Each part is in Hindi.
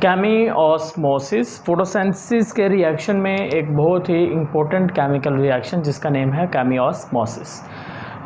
केमी ऑस्मोसिस फोटोसिंथेसिस के रिएक्शन में एक बहुत ही इम्पोर्टेंट केमिकल रिएक्शन जिसका नेम है केमी ऑस्मोसिस।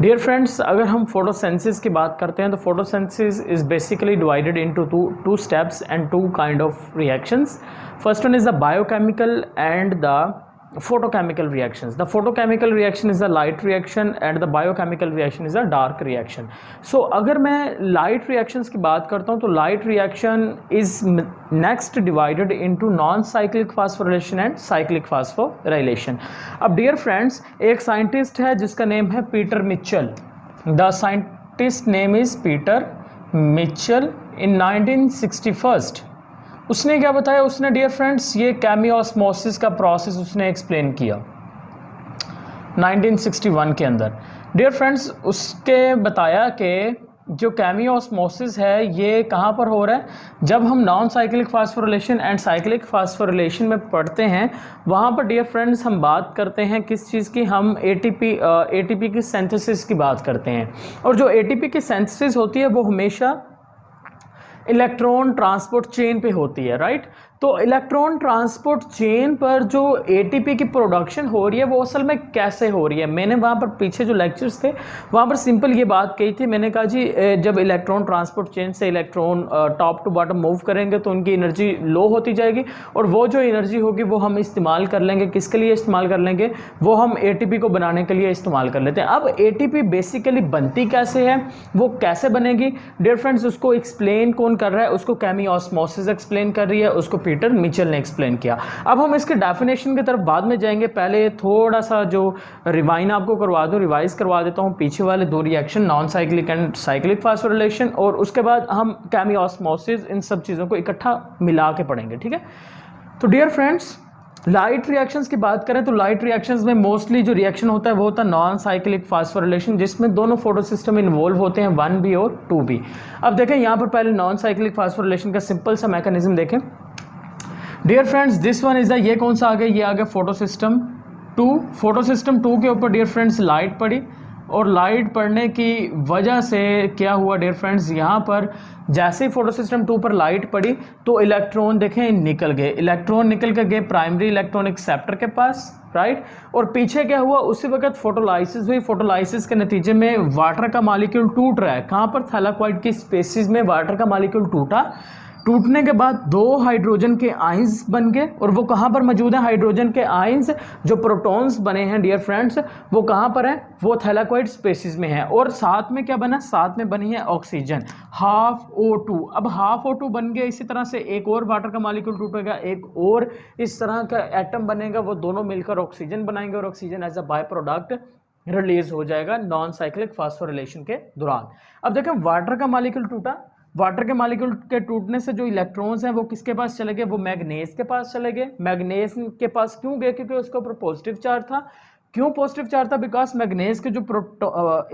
डियर फ्रेंड्स, अगर हम फोटोसिंथेसिस की बात करते हैं तो photosynthesis is basically divided into two steps and two kind of reactions. First one is the biochemical and the photochemical reactions. The photochemical reaction is a light reaction and the biochemical reaction is a dark reaction. So अगर मैं light reactions की बात करता हूँ तो light reaction is next divided into non-cyclic phosphorylation and cyclic phosphorylation. अब dear friends, एक scientist है जिसका नेम है Peter Mitchell. The scientist name is Peter Mitchell in 1961. उसने क्या बताया? उसने डियर फ्रेंड्स ये केमी ऑस्मोसिस का प्रोसेस उसने एक्सप्लेन किया 1961 के अंदर। डियर फ्रेंड्स, उसके बताया कि जो केमी ऑस्मोसिस है ये कहाँ पर हो रहा है? जब हम non cyclic phosphorylation and cyclic phosphorylation में पढ़ते हैं वहाँ पर डियर फ्रेंड्स हम बात करते हैं किस चीज़ की? हम एटीपी की सिंथेसिस की बात करते हैं। और जो एटीपी की सिंथेसिस होती है वो हमेशा इलेक्ट्रॉन ट्रांसपोर्ट चेन पे होती है, राइट? तो इलेक्ट्रॉन ट्रांसपोर्ट चेन पर जो एटीपी की प्रोडक्शन हो रही है वो असल में कैसे हो रही है? मैंने वहाँ पर पीछे जो लेक्चर्स थे वहाँ पर सिंपल ये बात कही थी, मैंने कहा जी जब इलेक्ट्रॉन ट्रांसपोर्ट चेन से electron top to bottom move करेंगे तो उनकी एनर्जी लो होती जाएगी और वो जो एनर्जी होगी वो हम इस्तेमाल कर लेंगे। किसके लिए इस्तेमाल कर लेंगे? वो हम एटीपी को बनाने के लिए इस्तेमाल कर लेते हैं। अब एटीपी बेसिकली बनती कैसे है, वो कैसे बनेगी? डियर फ्रेंड्स, उसको एक्सप्लेन कौन कर रहा है? उसको केमी ऑस्मोसिस एक्सप्लेन कर रही है, उसको पीटर मिचेल ने एक्सप्लेन किया। अब हम इसके डेफिनेशन की तरफ बाद में जाएंगे, पहले थोड़ा सा जो रिवाइज आपको करवा देता हूं पीछे वाले दो reaction, non cyclic and cyclic phosphorylation, और उसके बाद हम केमी ऑस्मोसिस, इन सब चीज़ों को इकट्ठा मिला के पढ़ेंगे, ठीक है? तो डियर फ्रेंड्स, लाइट रिएक्शंस की बात करें तो लाइट रिएक्शंस में मोस्टली जो रिएक्शन होता है वो होता है नॉन साइक्लिक फास्फोरिलेशन, जिसमें दोनों फोटोसिस्टम इन्वॉल्व होते हैं, 1b और 2b। अब देखें यहाँ पर पहले नॉन साइक्लिक फास्फोरिलेशन का सिंपल सा मैकेनिज्म देखें। Dear friends, this one is the, ये कौन सा आ गया? ये आ गया फोटोसिस्टम 2। फोटोसिस्टम 2 के ऊपर डियर फ्रेंड्स लाइट पड़ी और लाइट पड़ने की वजह से क्या हुआ डियर फ्रेंड्स? यहाँ पर जैसे ही फोटोसिस्टम 2 पर लाइट पड़ी तो इलेक्ट्रॉन देखें निकल गए, इलेक्ट्रॉन निकल के गए प्राइमरी इलेक्ट्रॉन एक्सेप्टर के पास, राइट? और पीछे क्या हुआ? उसी वक्त फोटोलाइसिस हुई। फोटोलाइसिस के नतीजे में वाटर का मॉलिक्यूल टूट रहा है। कहाँ पर? थैलाकोइड की स्पेसिस में वाटर का मॉलिक्यूल टूटा। टूटने के बाद 2 हाइड्रोजन के आयंस बन गए और वो कहाँ पर मौजूद हैं? हाइड्रोजन के आयंस जो प्रोटॉन्स बने हैं डियर फ्रेंड्स, वो कहाँ पर हैं? वो थैलाकोइड स्पेसिस में है। और साथ में क्या बना? साथ में बनी है ऑक्सीजन, हाफ O2। अब हाफ O2 बन गया, इसी तरह से एक और वाटर का मॉलिक्यूल टूटेगा, एक और इस तरह का एटम बनेगा, वो दोनों मिलकर ऑक्सीजन बनाएंगे और oxygen as a by product release हो जाएगा नॉन साइक्लिक फास्फोरिलेशन के दौरान। अब देखें, वाटर का मॉलिक्यूल टूटा, वाटर के मॉलिक्यूल के टूटने से जो इलेक्ट्रॉन्स हैं वो किसके पास चले गए? वो मैग्नीज के पास चले गए। मैग्नीज के पास क्यों गए? क्योंकि उसके ऊपर पॉजिटिव चार्ज था। क्यों पॉजिटिव चार्ज था? बिकॉज मैग्नीज के जो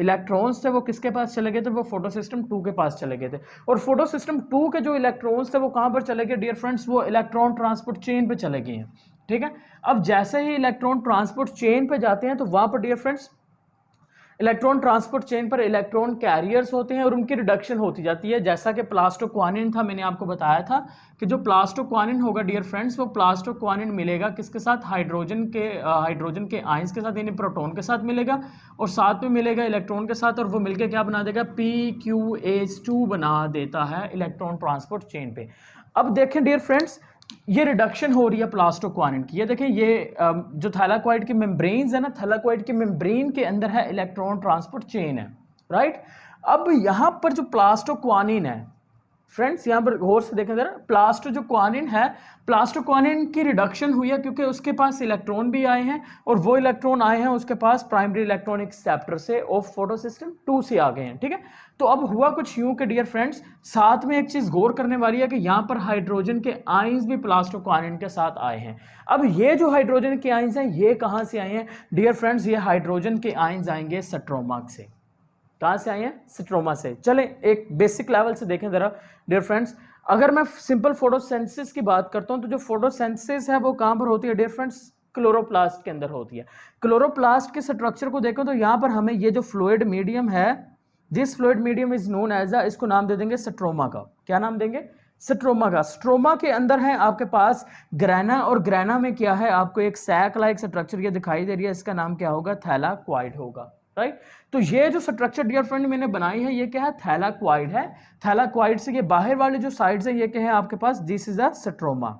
इलेक्ट्रॉन्स थे वो किसके पास चले गए थे? वो फोटोसिस्टम 2 के पास चले गए थे। और फोटोसिस्टम 2 के जो इलेक्ट्रॉन्स थे वो कहाँ पर चले गए डियर फ्रेंड्स? वो इलेक्ट्रॉन ट्रांसपोर्ट चेन पे चले गए हैं, ठीक है? अब जैसे ही इलेक्ट्रॉन ट्रांसपोर्ट चेन पे जाते हैं तो वहां पर dear friends electron transport chain पर इलेक्ट्रॉन कैरियर्स होते हैं और उनकी रिडक्शन होती जाती है। जैसा कि प्लास्टोक्वानिन था, मैंने आपको बताया था कि जो प्लास्टोक्वानिन होगा डियर फ्रेंड्स, वो प्लास्टोक्वानिन मिलेगा किसके साथ? हाइड्रोजन के आयंस के साथ, यानी प्रोटॉन के साथ मिलेगा और साथ में मिलेगा इलेक्ट्रॉन के साथ, और वो मिलकर क्या बना देगा? PQH2 बना देता है इलेक्ट्रॉन ट्रांसपोर्ट चेन पे। अब देखें डियर फ्रेंड्स, ये रिडक्शन हो रही है प्लास्टोक्वानिन की। ये देखें, ये जो थैलाकोइड की मेम्ब्रेन्स है ना, थैलाकोइड की मेम्ब्रेन के अंदर है इलेक्ट्रॉन ट्रांसपोर्ट चेन है, राइट? अब यहां पर जो प्लास्टोक्वानिन है फ्रेंड्स, यहां पर गौर से देखें जरा, प्लास्टोक्वानिन है, प्लास्टोक्वानिन की रिडक्शन हुई है क्योंकि उसके पास इलेक्ट्रॉन भी आए हैं और वो इलेक्ट्रॉन आए हैं उसके पास प्राइमरी इलेक्ट्रॉनिक एक्सेप्टर से ऑफ फोटोसिस्टम 2 से आ गए हैं, ठीक है? तो अब हुआ कुछ यूं कि डियर फ्रेंड्स, साथ में एक चीज गौर करने वाली है कि यहां पर हाइड्रोजन के आयंस भी प्लास्टोक्वानिन के साथ आए हैं। अब ये जो हाइड्रोजन के आयंस हैं ये कहां से आए हैं डियर फ्रेंड्स? ये हाइड्रोजन के आयंस आएंगे स्ट्रोमा से। कहां से आए हैं? स्ट्रोमा से। चलें एक बेसिक लेवल से देखें जरा डियर फ्रेंड्स, अगर मैं सिंपल फोटोसिंथेसिस की बात करता हूं तो जो फोटोसिंथेसिस है वो कहां पर होती है डियर फ्रेंड्स? क्लोरोप्लास्ट के अंदर होती है। क्लोरोप्लास्ट के स्ट्रक्चर को देखो तो यहां पर हमें ये जो फ्लूइड मीडियम है, this fluid medium is known as इसको नाम दे देंगे स्ट्रोमा का। क्या नाम देंगे? स्ट्रोमा का। स्ट्रोमा के अंदर है आपके पास ग्रेना, और ग्रेना में क्या है, आपको एक सैक लाइक स्ट्रक्चर ये दिखाई दे रही है, इसका नाम क्या होगा, थैलाक्वाइड होगा, राइट। तो ये जो स्ट्रक्चर डियर फ्रेंड मैंने बनाई है ये क्या है, थैलाक्वाइड है। थैलाक्वाइड से ये बाहर वाले जो साइड्स है ये क्या है आपके पास, this is a stroma.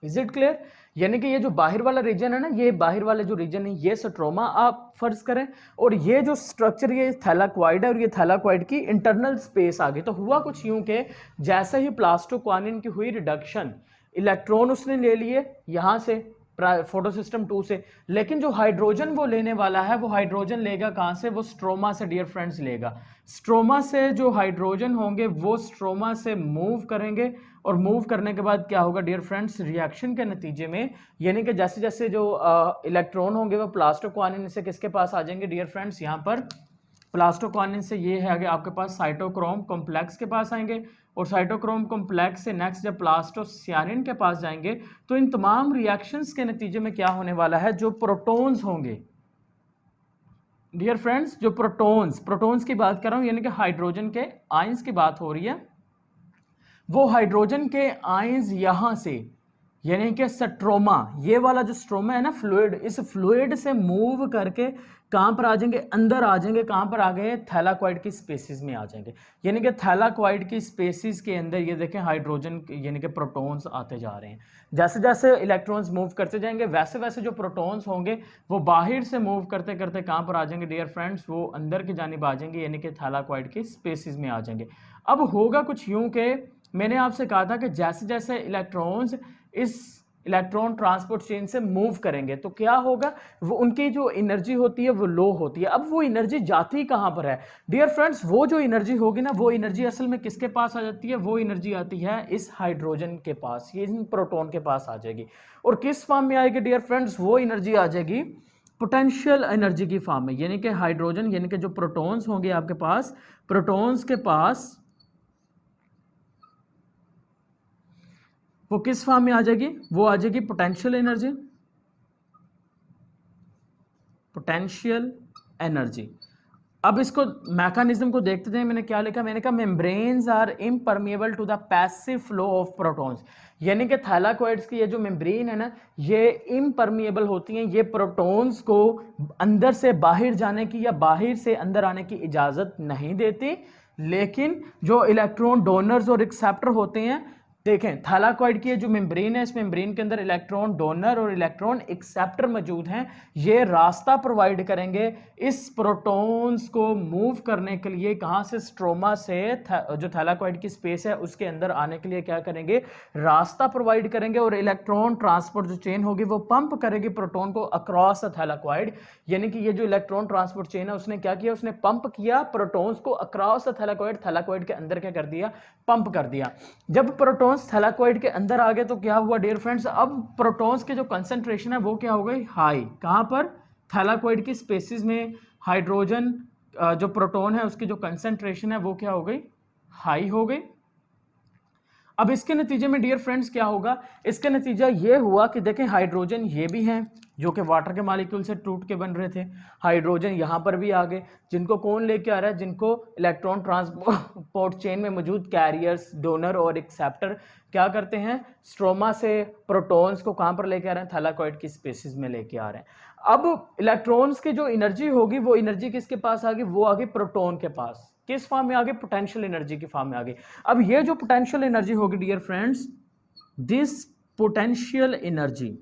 Is it clear? यानी कि ये जो बाहर वाला रीजन है ना, ये बाहर वाले जो रीजन है ये स्ट्रोमा आप फर्ज करें, और ये जो स्ट्रक्चर ये थैलाक्वाइड है, और ये थैलाक्वाइड की इंटरनल स्पेस आ गई। तो हुआ कुछ यूं के जैसे ही प्लास्टोक्वानिन की हुई रिडक्शन, इलेक्ट्रॉन उसने ले लिए यहां से फोटोसिस्टम 2 से, लेकिन जो हाइड्रोजन वो लेने वाला है वो हाइड्रोजन लेगा कहां से, वो स्ट्रोमा से डियर फ्रेंड्स लेगा। स्ट्रोमा से जो हाइड्रोजन होंगे वो स्ट्रोमा से मूव करेंगे, और मूव करने के बाद क्या होगा डियर फ्रेंड्स, रिएक्शन के नतीजे में, यानी कि जैसे जैसे जो इलेक्ट्रॉन होंगे वो प्लास्टोक्वानिन से किसके पास आ जाएंगे डियर फ्रेंड्स, यहाँ पर प्लास्टोक्वानिन से ये है आगे आपके पास साइटोक्रोम कॉम्प्लेक्स के पास आएंगे, और साइटोक्रोम कॉम्प्लेक्स से नेक्स्ट जब प्लास्टोसियानिन के पास जाएंगे, तो इन तमाम रिएक्शंस के नतीजे में क्या होने वाला है, जो प्रोटॉन्स होंगे डियर फ्रेंड्स, जो प्रोटॉन्स की बात कर रहा हूं, यानी कि हाइड्रोजन के आयंस की बात हो रही है, वो हाइड्रोजन के आयंस यहां से, यानी कि स्ट्रोमा, ये वाला जो स्ट्रोमा है ना फ्लूइड, इस फ्लूइड से मूव करके कहां पर आ जाएंगे, अंदर आ जाएंगे, कहां पर आ गए, थैलाक्वाइड की स्पेसिस में आ जाएंगे। यानी कि थैलाक्वाइड की स्पेसिस के अंदर ये देखें हाइड्रोजन यानी कि प्रोटॉन्स आते जा रहे हैं। जैसे जैसे इलेक्ट्रॉन्स मूव करते जाएंगे वैसे वैसे जो प्रोटॉन्स होंगे वो बाहर से मूव करते करते कहां पर आ जाएंगे डियर फ्रेंड्स, वो अंदर की जानिब आ जाएंगे, यानी कि थैलाक्वाइड की स्पेसिस में आ जाएंगे। अब होगा कुछ यूं के मैंने आपसे कहा था कि जैसे जैसे इलेक्ट्रॉन्स इस इलेक्ट्रॉन ट्रांसपोर्ट चेन से मूव करेंगे तो क्या होगा, वो उनकी जो एनर्जी होती है वो लो होती है। अब वो एनर्जी जाती कहां पर है डियर फ्रेंड्स, वो जो एनर्जी होगी ना वो एनर्जी असल में किसके पास आ जाती है, वो एनर्जी आती है इस हाइड्रोजन के पास, ये इन प्रोटॉन के पास आ जाएगी। और किस फॉर्म में आएगी डियर फ्रेंड्स, वो एनर्जी आ जाएगी पोटेंशियल एनर्जी की फॉर्म में, यानी कि हाइड्रोजन यानी कि जो प्रोटॉन्स होंगे आपके पास, प्रोटॉन्स के पास वो किस फॉर्म में आ जाएगी, वो आ जाएगी पोटेंशियल एनर्जी, पोटेंशियल एनर्जी। अब इसको मैकेनिज्म को देखते जाए, मैंने क्या लिखा, मैंने कहा membranes are impermeable to the passive flow of protons, यानी कि थैलाक्वाइड्स की ये जो मेम्ब्रेन है ना ये इम्परमिएबल होती हैं, ये प्रोटॉन्स को अंदर से बाहर जाने की या बाहर से अंदर आने की इजाजत नहीं देती, लेकिन जो इलेक्ट्रॉन डोनर्स और एक्सेप्टर होते हैं, देखें थैलाक्वाइड की जो मेम्ब्रेन है, इस मेम्ब्रेन के अंदर इलेक्ट्रॉन डोनर और इलेक्ट्रॉन एक्सेप्टर मौजूद हैं, ये रास्ता प्रोवाइड करेंगे इस प्रोटॉन्स को मूव करने के लिए, कहां से, स्ट्रोमा से जो थैलाक्वाइड की स्पेस है उसके अंदर आने के लिए क्या करेंगे, रास्ता प्रोवाइड करेंगे, और इलेक्ट्रॉन ट्रांसपोर्ट जो चेन होगी वो पंप करेगी प्रोटॉन को अक्रॉस द थैलाक्वाइड, यानी कि ये जो इलेक्ट्रॉन ट्रांसपोर्ट चेन है उसने क्या किया, उसने पंप किया प्रोटॉन्स को अक्रॉस द थैलाक्वाइड, थैलाक्वाइड के अंदर क्या कर दिया, पंप कर दिया। जब प्रोटॉन थैलाक्वाइड के अंदर आ गए तो क्या हुआ डियर फ्रेंड्स, अब प्रोटॉन्स के जो कंसंट्रेशन है वो क्या हो गई, हाई, कहां पर, थैलाक्वाइड की स्पेसिस में हाइड्रोजन जो प्रोटॉन है उसकी जो कंसंट्रेशन है वो क्या हो गई, हाई हो गई। अब इसके नतीजे में डियर फ्रेंड्स क्या होगा, इसके नतीजा ये हुआ कि देखें हाइड्रोजन ये भी हैं जो कि वाटर के मॉलिक्यूल से टूट के बन रहे थे, हाइड्रोजन यहाँ पर भी आ गए, जिनको कौन लेके आ रहा है, जिनको इलेक्ट्रॉन ट्रांसपोर्ट चेन में मौजूद कैरियर्स, डोनर और एक्सेप्टर क्या करते हैं, स्ट्रोमा से प्रोटॉन्स को कहाँ पर लेके आ रहे हैं, थैलाक्वाइड की स्पेसिस में लेके आ रहे हैं। अब इलेक्ट्रॉन्स की जो एनर्जी होगी वो एनर्जी किसके पास आ गई, वो आ गई प्रोटॉन के पास, किस फॉर्म में आ गई, पोटेंशियल एनर्जी की फॉर्म में आ गई। अब ये जो पोटेंशियल एनर्जी होगी dear friends, this potential energy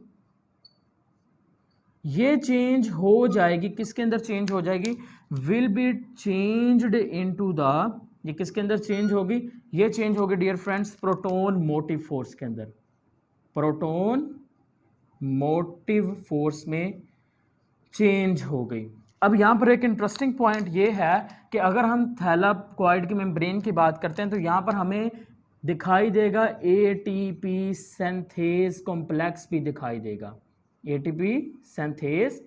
ये चेंज हो जाएगी, किसके अंदर चेंज हो जाएगी, will be changed into the, ये किसके अंदर चेंज होगी, ये चेंज होगी dear friends proton motive force के अंदर, प्रोटॉन मोटिव फोर्स में चेंज हो गई। अब यहाँ पर एक इंटरेस्टिंग पॉइंट ये है कि अगर हम थैलाक्वाइड की मेम्ब्रेन की बात करते हैं तो यहाँ पर हमें दिखाई देगा एटीपी सिंथेज कॉम्प्लेक्स भी दिखाई देगा, एटीपी सिंथेज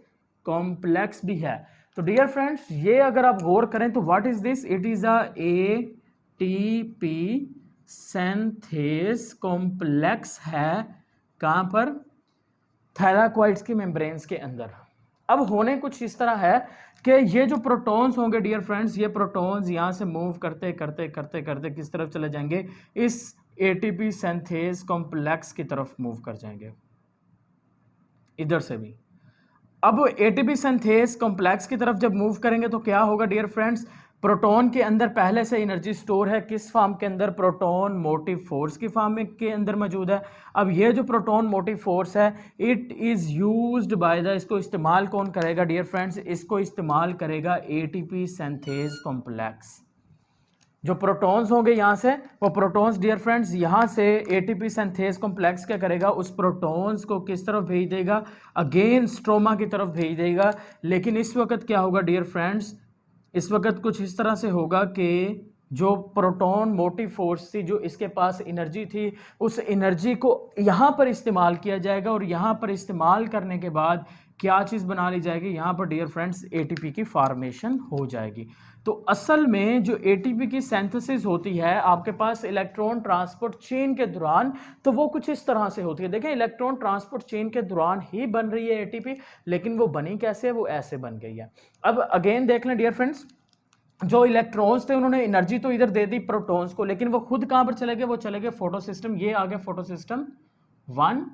कॉम्प्लेक्स भी है। तो डियर फ्रेंड्स ये अगर आप गौर करें तो what is this, it is a ATP synthase complex है, कहां पर, थैलाक्वाइड्स की मेम्ब्रेन्स के अंदर। अब होने कुछ इस तरह है कि ये जो प्रोटॉन्स होंगे डियर फ्रेंड्स, ये प्रोटॉन्स यहाँ से मूव करते करते करते करते किस तरफ चले जाएंगे, इस एटीपी सिंथेज कॉम्प्लेक्स की तरफ मूव कर जाएंगे, इधर से भी। अब एटीपी सिंथेज कॉम्प्लेक्स की तरफ जब मूव करेंगे तो क्या होगा डियर फ्रेंड्स, प्रोटॉन के अंदर पहले से एनर्जी स्टोर है, किस फॉर्म के अंदर, प्रोटॉन मोटिव फोर्स की फॉर्म में के अंदर मौजूद है। अब ये जो प्रोटॉन मोटिव फोर्स है, it is used by the, इसको इस्तेमाल कौन करेगा डियर फ्रेंड्स, इसको इस्तेमाल करेगा एटीपी सिंथेज कॉम्प्लेक्स। जो प्रोटॉन्स होंगे यहाँ से, वो प्रोटॉन्स डियर फ्रेंड्स यहाँ से एटीपी सिंथेज कॉम्प्लेक्स क्या करेगा, उस प्रोटॉन्स को किस तरफ भेज देगा, अगेन स्ट्रोमा की तरफ भेज देगा। लेकिन इस वक्त क्या होगा डियर फ्रेंड्स, इस वक्त कुछ इस तरह से होगा कि जो प्रोटॉन मोटिव फोर्स थी, जो इसके पास एनर्जी थी, उस एनर्जी को यहाँ पर इस्तेमाल किया जाएगा और यहाँ पर इस्तेमाल करने के बाद क्या चीज़ बना ली जाएगी, यहाँ पर डियर फ्रेंड्स एटीपी की फॉर्मेशन हो जाएगी। तो असल में जो एटीपी की सिंथेसिस होती है आपके पास इलेक्ट्रॉन ट्रांसपोर्ट चेन के दौरान, तो वो कुछ इस तरह से होती है। देखें, इलेक्ट्रॉन ट्रांसपोर्ट चेन के दौरान ही बन रही है एटीपी, लेकिन वो बनी कैसे है, वो ऐसे बन गई है। अब अगेन देख लें डियर फ्रेंड्स, जो इलेक्ट्रॉन्स थे उन्होंने एनर्जी तो इधर दे दी प्रोटॉन्स को, लेकिन वो खुद कहां पर चले गए, वो चले गए फोटो सिस्टम, ये आ गया फोटो सिस्टम 1।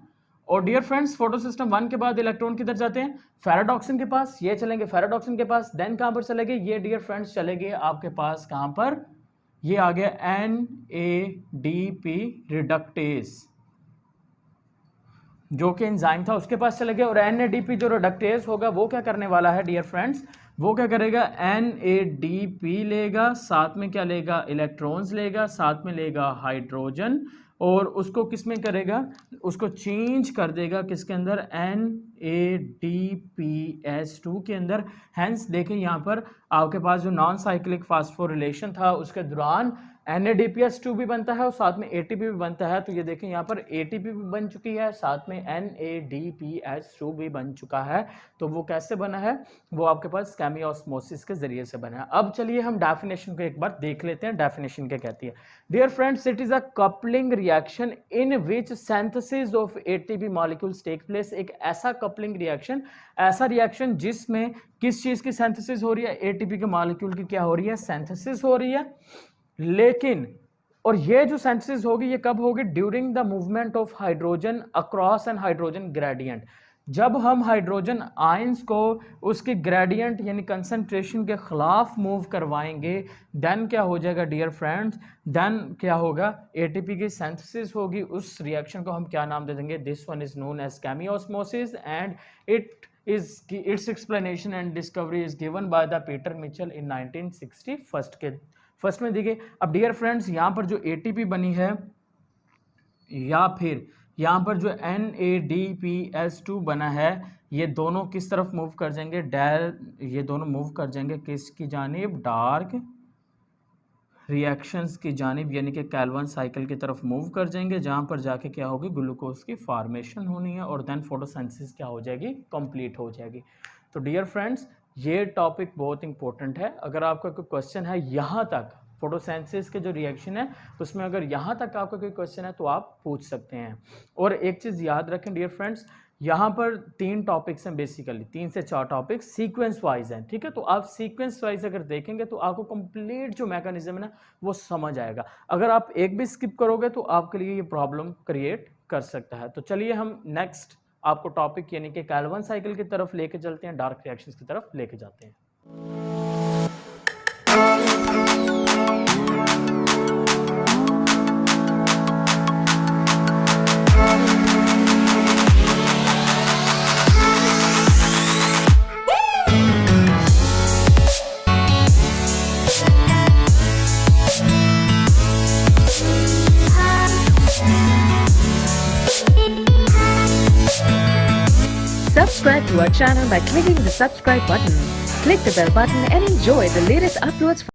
और डियर फ्रेंड्स फोटो सिस्टम 1 के बाद इलेक्ट्रॉन किधर जाते हैं, फेराडॉक्सिन के पास, ये चलेंगे फेराडॉक्सिन के पास। देन कहां पर चले गए, ये डियर फ्रेंड्स चले गए आपके पास कहां पर, ये आ गया NADP रिडक्टेज, जो कि एंजाइम था उसके पास चले गए। और NADP जो रिडक्टेज होगा वो क्या करने वाला है डियर फ्रेंड्स, वो क्या करेगा, NADP लेगा, साथ में क्या लेगा, इलेक्ट्रॉन्स लेगा, साथ में लेगा हाइड्रोजन, और उसको किस में करेगा, उसको चेंज कर देगा किसके अंदर, NADPS2 के अंदर। हैंस देखें यहाँ पर आपके पास जो नॉन साइक्लिक फास्फोरिलेशन था उसके दौरान NADPS2 भी बनता है और साथ में ATP भी बनता है। तो ये देखें यहाँ पर ATP भी बन चुकी है, साथ में NADPS2 भी बन चुका है। तो वो कैसे बना है, वो आपके पास केमियोस्मोसिस के जरिए से बना है। अब चलिए हम डेफिनेशन को एक बार देख लेते हैं। डेफिनेशन क्या कहती है, dear friends, it is a coupling reaction in which synthesis of ATP molecules take place. एक ऐसा कपलिंग रिएक्शन, ऐसा रिएक्शन जिसमें किस चीज की सिंथेसिस हो रही है, ATP के मॉलिक्यूल की क्या हो रही है, सिंथेसिस हो रही है। लेकिन और ये जो सिंथेसिस होगी ये कब होगी, during the movement of hydrogen across N hydrogen gradient. जब हम हाइड्रोजन आयंस को उसके ग्रेडियंट यानी कंसंट्रेशन के खिलाफ मूव करवाएंगे, देन क्या हो जाएगा डियर फ्रेंड्स, देन क्या होगा, एटीपी की सिंथेसिस होगी। उस रिएक्शन को हम क्या नाम दे देंगे, this one is known as chemiosmosis and its explanation and discovery is given by the Peter Mitchell in 1961 के फर्स्ट में देखिए। अब डियर फ्रेंड्स यहाँ पर जो एटीपी बनी है या फिर यहाँ पर जो NADPS2 बना है, ये दोनों किस तरफ मूव कर जाएंगे, ये दोनों मूव कर जाएंगे किसकी जानिब, डार्क रिएक्शंस की जानिब, यानी कि कैल्विन साइकिल की तरफ मूव कर जाएंगे, जहाँ पर जाके क्या होगी, ग्लूकोज की फॉर्मेशन होनी है और देन फोटोसिंथेसिस क्या हो जाएगी, कंप्लीट हो जाएगी। तो डियर फ्रेंड्स ये टॉपिक बहुत इंपॉर्टेंट है। अगर आपका कोई क्वेश्चन है यहाँ तक, फोटोसिंथेसिस के जो रिएक्शन है उसमें अगर यहाँ तक आपका कोई क्वेश्चन है तो आप पूछ सकते हैं। और एक चीज़ याद रखें डियर फ्रेंड्स, यहाँ पर 3 टॉपिक्स हैं, बेसिकली 3 से 4 टॉपिक्स सीक्वेंस वाइज हैं, ठीक है। तो आप सीक्वेंस वाइज अगर देखेंगे तो आपको कंप्लीट जो मैकेनिज्म है ना वो समझ आएगा। अगर आप एक भी स्किप करोगे तो आपके लिए ये प्रॉब्लम क्रिएट कर सकता है। तो चलिए हम नेक्स्ट आपको टॉपिक यानी कि कैल्विन साइकिल की तरफ लेके चलते हैं, डार्क रिएक्शंस की तरफ लेके जाते हैं। Subscribe to our channel by clicking the subscribe button. Click the bell button and enjoy the latest uploads.